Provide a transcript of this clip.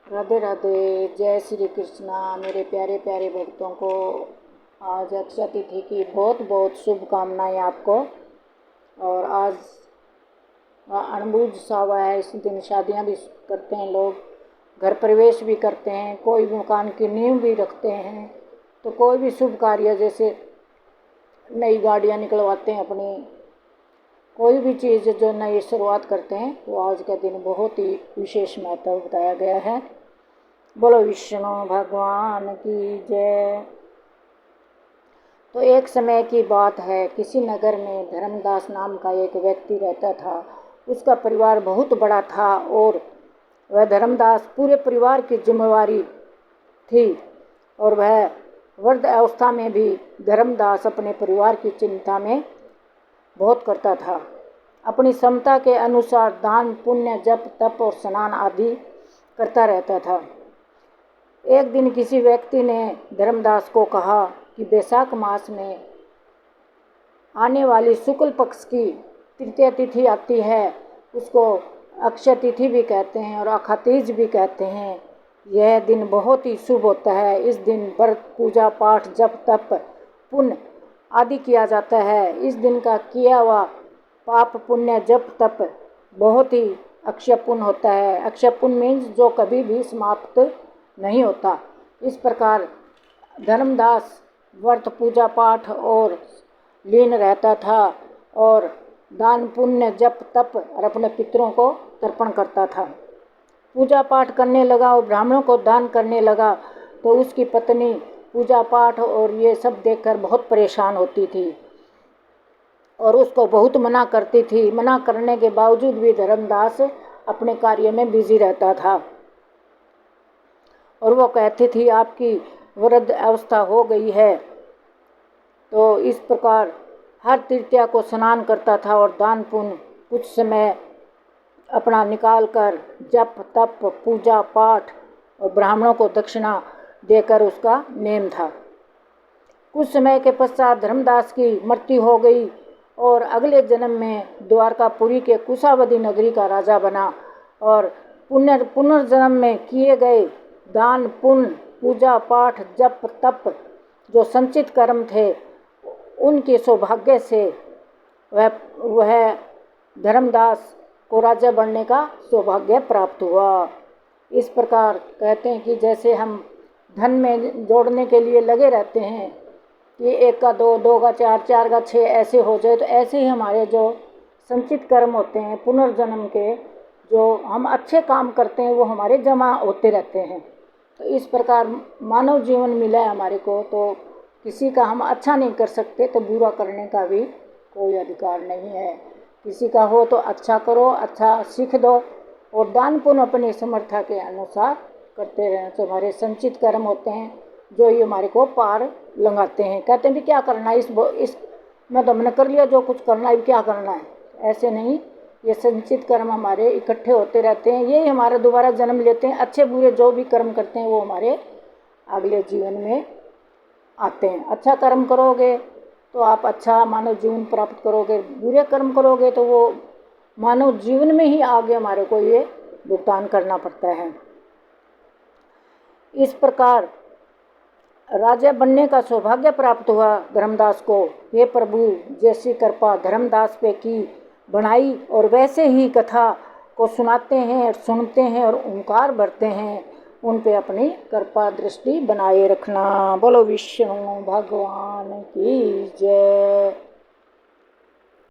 राधे राधे। जय श्री कृष्णा। मेरे प्यारे प्यारे भक्तों को आज अक्षय तिथि की बहुत बहुत शुभकामनाएं आपको। और आज अणबुझ सावा है। इस दिन शादियां भी करते हैं लोग, घर प्रवेश भी करते हैं, कोई मकान की नींव भी रखते हैं। तो कोई भी शुभ कार्य जैसे नई गाड़ियां निकलवाते हैं अपनी, कोई भी चीज़ जो नई शुरुआत करते हैं, तो आज का दिन बहुत ही विशेष महत्व बताया गया है। बोलो विष्णु भगवान की जय। तो एक समय की बात है, किसी नगर में धर्मदास नाम का एक व्यक्ति रहता था। उसका परिवार बहुत बड़ा था और वह धर्मदास पूरे परिवार की जिम्मेवारी थी। और वह वृद्ध अवस्था में भी धर्मदास अपने परिवार की चिंता में बहुत करता था। अपनी क्षमता के अनुसार दान पुण्य जप तप और स्नान आदि करता रहता था। एक दिन किसी व्यक्ति ने धर्मदास को कहा कि बैसाख मास में आने वाली शुक्ल पक्ष की तृतीया तिथि आती है, उसको अक्षय तिथि भी कहते हैं और अखातीज भी कहते हैं। यह दिन बहुत ही शुभ होता है। इस दिन व्रत पूजा पाठ जप तप पुण्य आदि किया जाता है। इस दिन का किया हुआ पाप पुण्य जप तप बहुत ही अक्षय पुण्य होता है। अक्षय पुण्य मीन्स जो कभी भी समाप्त नहीं होता। इस प्रकार धर्मदास व्रत पूजा पाठ और लीन रहता था और दान पुण्य जप तप और अपने पितरों को तर्पण करता था। पूजा पाठ करने लगा और ब्राह्मणों को दान करने लगा। तो उसकी पत्नी पूजा पाठ और ये सब देखकर बहुत परेशान होती थी और उसको बहुत मना करती थी। मना करने के बावजूद भी धर्मदास अपने कार्य में बिजी रहता था और वो कहती थी आपकी वृद्ध अवस्था हो गई है। तो इस प्रकार हर तृतीया को स्नान करता था और दान पुण्य कुछ समय अपना निकाल कर जप तप पूजा पाठ और ब्राह्मणों को दक्षिणा देकर उसका नेम था। कुछ समय के पश्चात धर्मदास की मृत्यु हो गई और अगले जन्म में द्वारकापुरी के कुशावती नगरी का राजा बना। और पुनर्जन्म में किए गए दान पुण्य पूजा पाठ जप तप जो संचित कर्म थे, उनके सौभाग्य से वह धर्मदास को राजा बनने का सौभाग्य प्राप्त हुआ। इस प्रकार कहते हैं कि जैसे हम धन में जोड़ने के लिए लगे रहते हैं कि एक का दो, दो का चार, चार का छः ऐसे हो जाए, तो ऐसे ही हमारे जो संचित कर्म होते हैं पुनर्जन्म के, जो हम अच्छे काम करते हैं वो हमारे जमा होते रहते हैं। तो इस प्रकार मानव जीवन मिला है हमारे को, तो किसी का हम अच्छा नहीं कर सकते तो बुरा करने का भी कोई अधिकार नहीं है। किसी का हो तो अच्छा करो, अच्छा सीख दो और दान पुण्य अपनी समर्था के अनुसार करते रहें। तो हमारे संचित कर्म होते हैं जो ये हमारे को पार लंघाते हैं। कहते हैं भी क्या करना है, इस मैं तो हमने कर लिया, जो कुछ करना है क्या करना है, ऐसे नहीं। ये संचित कर्म हमारे इकट्ठे होते रहते हैं, यही हमारा दोबारा जन्म लेते हैं। अच्छे बुरे जो भी कर्म करते हैं वो हमारे अगले जीवन में आते हैं। अच्छा कर्म करोगे तो आप अच्छा मानव जीवन प्राप्त करोगे, बुरे कर्म करोगे तो वो मानव जीवन में ही आगे हमारे को ये भुगतान करना पड़ता है। इस प्रकार राजा बनने का सौभाग्य प्राप्त हुआ धर्मदास को। हे प्रभु, जैसी कृपा धर्मदास पे की बनाई और वैसे ही कथा को सुनाते हैं और सुनते हैं और ओंकार भरते हैं, उन पे अपनी कृपा दृष्टि बनाए रखना। बोलो विष्णु भगवान की जय।